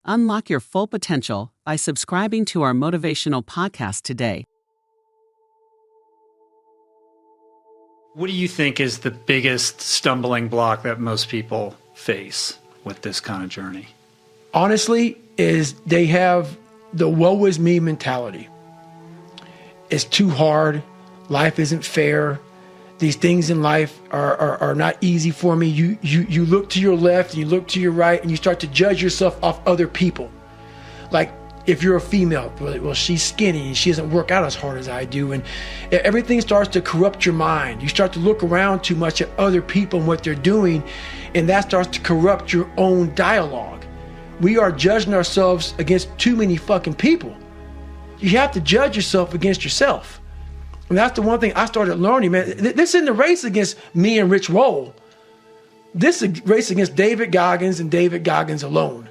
Unlock your full potential by subscribing to our motivational podcast today. What do you think is the biggest stumbling block that most people face with this kind of journey? Honestly, is they have the woe is me mentality. It's too hard. Life isn't fair. These things in life are not easy for me. You look to your left and you look to your right and you start to judge yourself off other people. Like if you're a female, well, she's skinny and she doesn't work out as hard as I do. And everything starts to corrupt your mind. You start to look around too much at other people and what they're doing, and that starts to corrupt your own dialogue. We are judging ourselves against too many fucking people. You have to judge yourself against yourself. And that's the one thing I started learning, man. This isn't a race against me and Rich Roll. This is a race against David Goggins and David Goggins alone.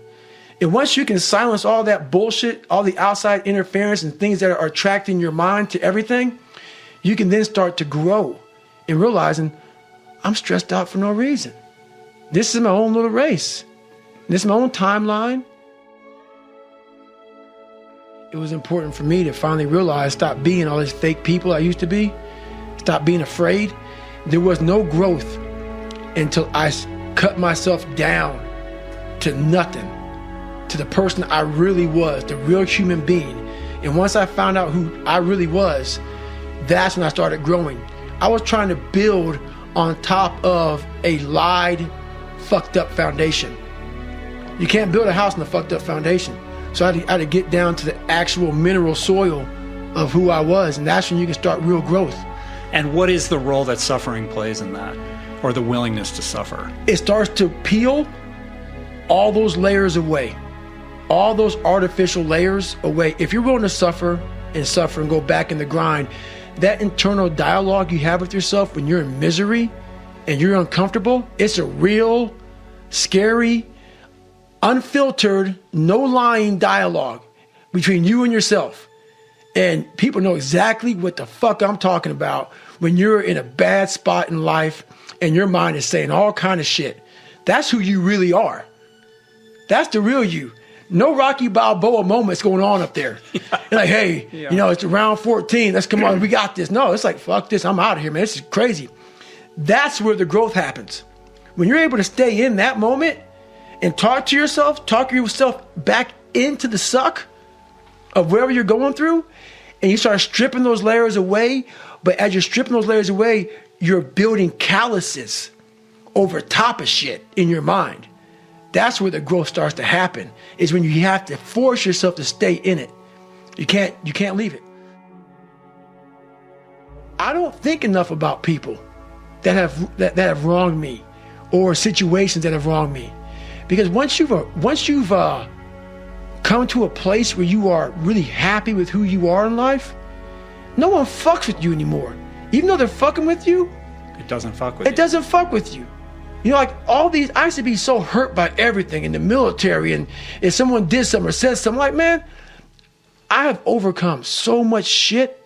And once you can silence all that bullshit, all the outside interference and things that are attracting your mind to everything, you can then start to grow and realizing I'm stressed out for no reason. This is my own little race. This is my own timeline. It was important for me to finally realize, stop being all these fake people I used to be, stop being afraid. There was no growth until I cut myself down to nothing, to the person I really was, the real human being. And once I found out who I really was, that's when I started growing. I was trying to build on top of a lied, fucked up foundation. You can't build a house on a fucked up foundation. So I had to get down to the actual mineral soil of who I was, and that's when you can start real growth. And what is the role that suffering plays in that, or the willingness to suffer? It starts to peel all those layers away, all those artificial layers away. If you're willing to suffer and go back in the grind, that internal dialogue you have with yourself when you're in misery and you're uncomfortable, it's a real, scary, unfiltered, no lying dialogue between you and yourself. And people know exactly what the fuck I'm talking about when you're in a bad spot in life and your mind is saying all kind of shit. That's who you really are. That's the real you. No Rocky Balboa moments going on up there. You're like, hey, it's round 14. Let's come on. We got this. No, it's like, fuck this. I'm out of here, man. This is crazy. That's where the growth happens. When you're able to stay in that moment and talk yourself back into the suck of wherever you're going through, and you start stripping those layers away. But as you're stripping those layers away, you're building calluses over top of shit in your mind. That's where the growth starts to happen, is when you have to force yourself to stay in it. You can't leave it. I don't think enough about people that have wronged me, or situations that have wronged me. Because once you've come to a place where you are really happy with who you are in life, no one fucks with you anymore. Even though they're fucking with you, it doesn't fuck with you. It doesn't fuck with you. You know, like all these, I used to be so hurt by everything in the military, and if someone did something or said something, like, man, I have overcome so much shit.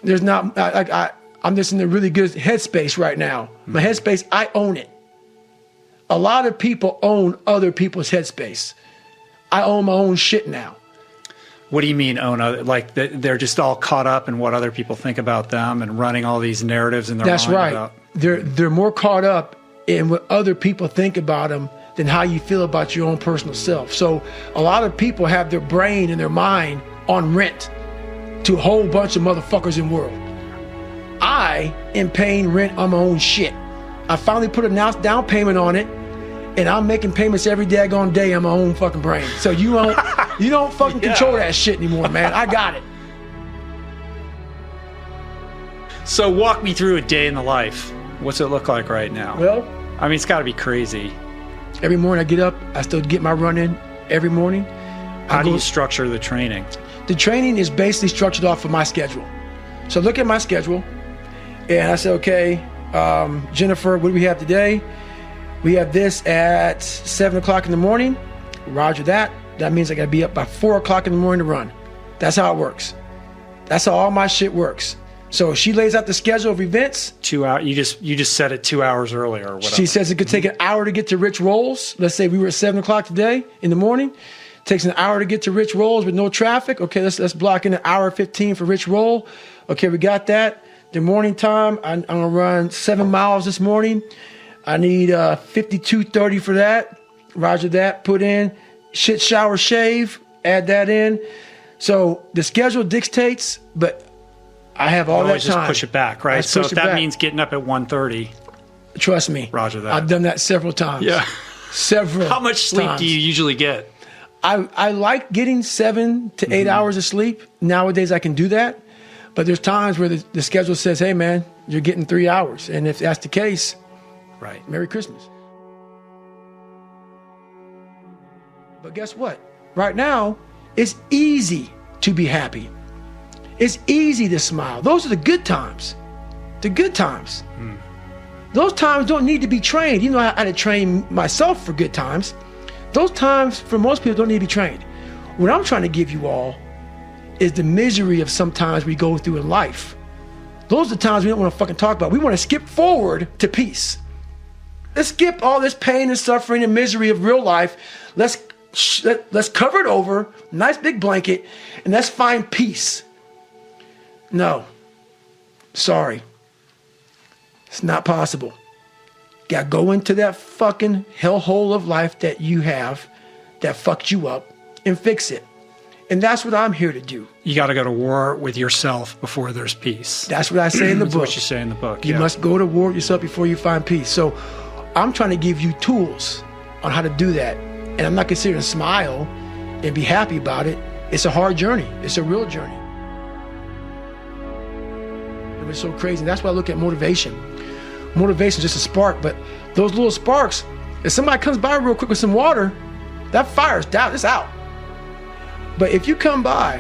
There's not, I'm just in a really good headspace right now. My headspace, I own it. A lot of people own other people's headspace. I own my own shit now. What do you mean own other? Like they're just all caught up in what other people think about them and running all these narratives in their mind. That's right. About... They're more caught up in what other people think about them than how you feel about your own personal self. So a lot of people have their brain and their mind on rent to a whole bunch of motherfuckers in the world. I am paying rent on my own shit. I finally put a down payment on it, and I'm making payments every daggone day on my own fucking brain. So you don't fucking control that shit anymore, man. I got it. So walk me through a day in the life. What's it look like right now? Well, I mean, it's got to be crazy. Every morning I get up, I still get my run in every morning. How do you structure the training? The training is basically structured off of my schedule. So look at my schedule, and I say, okay, Jennifer, what do we have today? We have this at 7 o'clock in the morning. Roger that. That means I got to be up by 4 o'clock in the morning to run. That's how it works. That's how all my shit works. So she lays out the schedule of events. 2 hours. You just said it 2 hours earlier or whatever. She says it could take an hour to get to Rich Rolls. Let's say we were at 7 o'clock today in the morning. Takes an hour to get to Rich Rolls with no traffic. Okay, let's block in an hour 15 for Rich Roll. Okay, we got that. The morning time, I'm gonna run 7 miles this morning. I need 52:30 for that. Roger that. Put in shit, shower, shave. Add that in. So the schedule dictates, but I have all that time. Just push it back, right? So if that means getting up at 1:30, trust me. Roger that. I've done that several times. Yeah. Several. How much sleep times. do you usually get? I like getting 7 to 8 hours of sleep. Nowadays I can do that. But there's times where the schedule says, hey man, you're getting 3 hours. And if that's the case, right. Merry Christmas. But guess what? Right now, it's easy to be happy. It's easy to smile. Those are the good times. The good times. Those times don't need to be trained. You know, I had to train myself for good times. Those times, for most people, don't need to be trained. What I'm trying to give you all is the misery of sometimes we go through in life. Those are the times we don't want to fucking talk about. We want to skip forward to peace. Let's skip all this pain and suffering and misery of real life. Let's cover it over, nice big blanket, and let's find peace. No. Sorry. It's not possible. Gotta go into that fucking hellhole of life that you have that fucked you up and fix it. And that's what I'm here to do. You got to go to war with yourself before there's peace. That's what I say in the book. That's what you say in the book. You must go to war with yourself before you find peace. So I'm trying to give you tools on how to do that. And I'm not going to sit here and smile and be happy about it. It's a hard journey. It's a real journey. It was so crazy. That's why I look at motivation. Motivation is just a spark, but those little sparks, if somebody comes by real quick with some water, that fire's down, it's out. But if you come by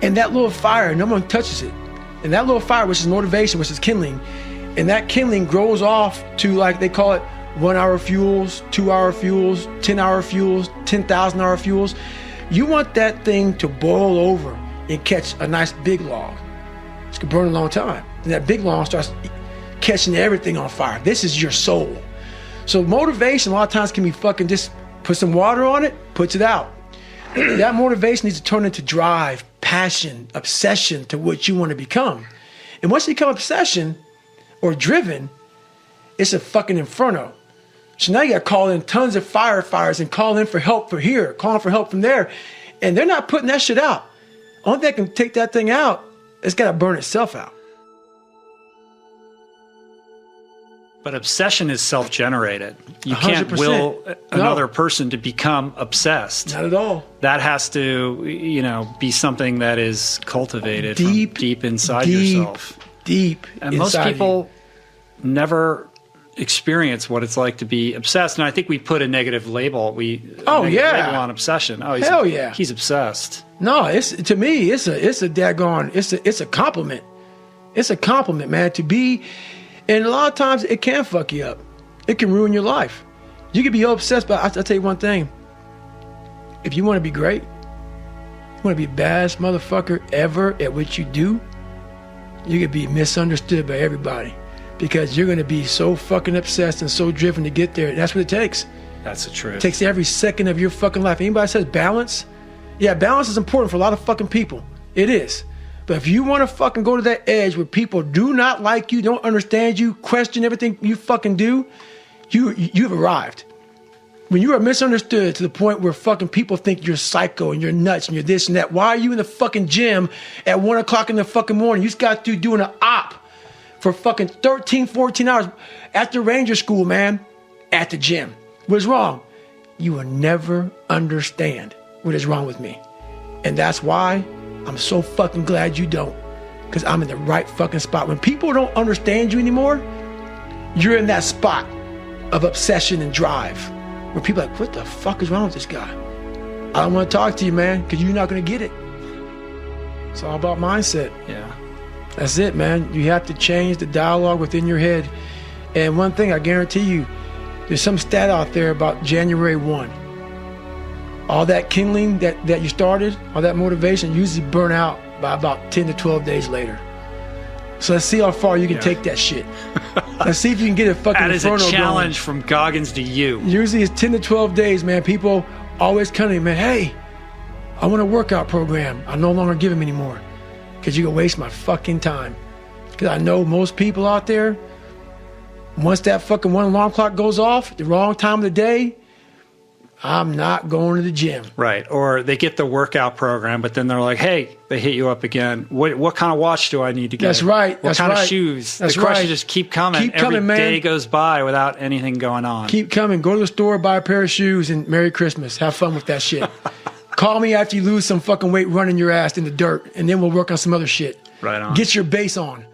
and that little fire, no one touches it, and that little fire, which is motivation, which is kindling, and that kindling grows off to, like they call it, 1 hour fuels, 2 hour fuels, 10 hour fuels, 10,000 hour fuels. You want that thing to boil over and catch a nice big log. It's gonna burn a long time. And that big log starts catching everything on fire. This is your soul. So motivation a lot of times can be fucking just put some water on it, puts it out. That motivation needs to turn into drive, passion, obsession to what you want to become. And once you become obsession or driven, it's a fucking inferno. So now you got to call in tons of firefighters and call in for help for here, call in for help from there. And they're not putting that shit out. Only thing that can take that thing out, it's got to burn itself out. But obsession is self-generated. You 100%. can't will another person to become obsessed. Not at all. That has to, be something that is cultivated from deep inside yourself. Deep and most people never experience what it's like to be obsessed. And I think we put a negative label. Label on obsession. Oh, hell yeah. He's obsessed. No, to me, it's a daggone, it's a compliment. It's a compliment, man, to be. And a lot of times it can fuck you up. It can ruin your life. You can be obsessed, but I'll tell you one thing. If you want to be great, you want to be the baddest motherfucker ever at what you do, you could be misunderstood by everybody because you're going to be so fucking obsessed and so driven to get there. That's what it takes. That's the truth. It takes every second of your fucking life. Anybody says balance? Yeah, balance is important for a lot of fucking people. It is. But if you want to fucking go to that edge where people do not like you, don't understand you, question everything you fucking do, you've arrived. When you are misunderstood to the point where fucking people think you're psycho and you're nuts and you're this and that, why are you in the fucking gym at 1 o'clock in the fucking morning? You just got through doing an op for fucking 13, 14 hours at the Ranger School, man, at the gym. What is wrong? You will never understand what is wrong with me. And that's why I'm so fucking glad you don't, because I'm in the right fucking spot. When people don't understand you anymore, you're in that spot of obsession and drive where people are like, what the fuck is wrong with this guy? I don't want to talk to you, man, because you're not going to get it. It's all about mindset. Yeah. That's it, man. You have to change the dialogue within your head. And one thing I guarantee you, there's some stat out there about January 1. All that kindling that you started, all that motivation usually burn out by about 10 to 12 days later. So let's see how far you can take that shit. Let's see if you can get a fucking That is a inferno challenge going. from Goggins to you. Usually it's 10 to 12 days, man. People always come to me, man, hey, I want a workout program. I no longer give them anymore because you can waste my fucking time. Because I know most people out there, once that fucking one alarm clock goes off, the wrong time of the day, I'm not going to the gym. Right. Or they get the workout program, but then they're like, hey, they hit you up again. What kind of watch do I need to get? That's right. What kind of shoes? That's the questions right. just keep coming. Keep coming, Every man. day goes by without anything going on. Keep coming. Go to the store, buy a pair of shoes, and Merry Christmas. Have fun with that shit. Call me after you lose some fucking weight running your ass in the dirt, and then we'll work on some other shit. Right on. Get your base on.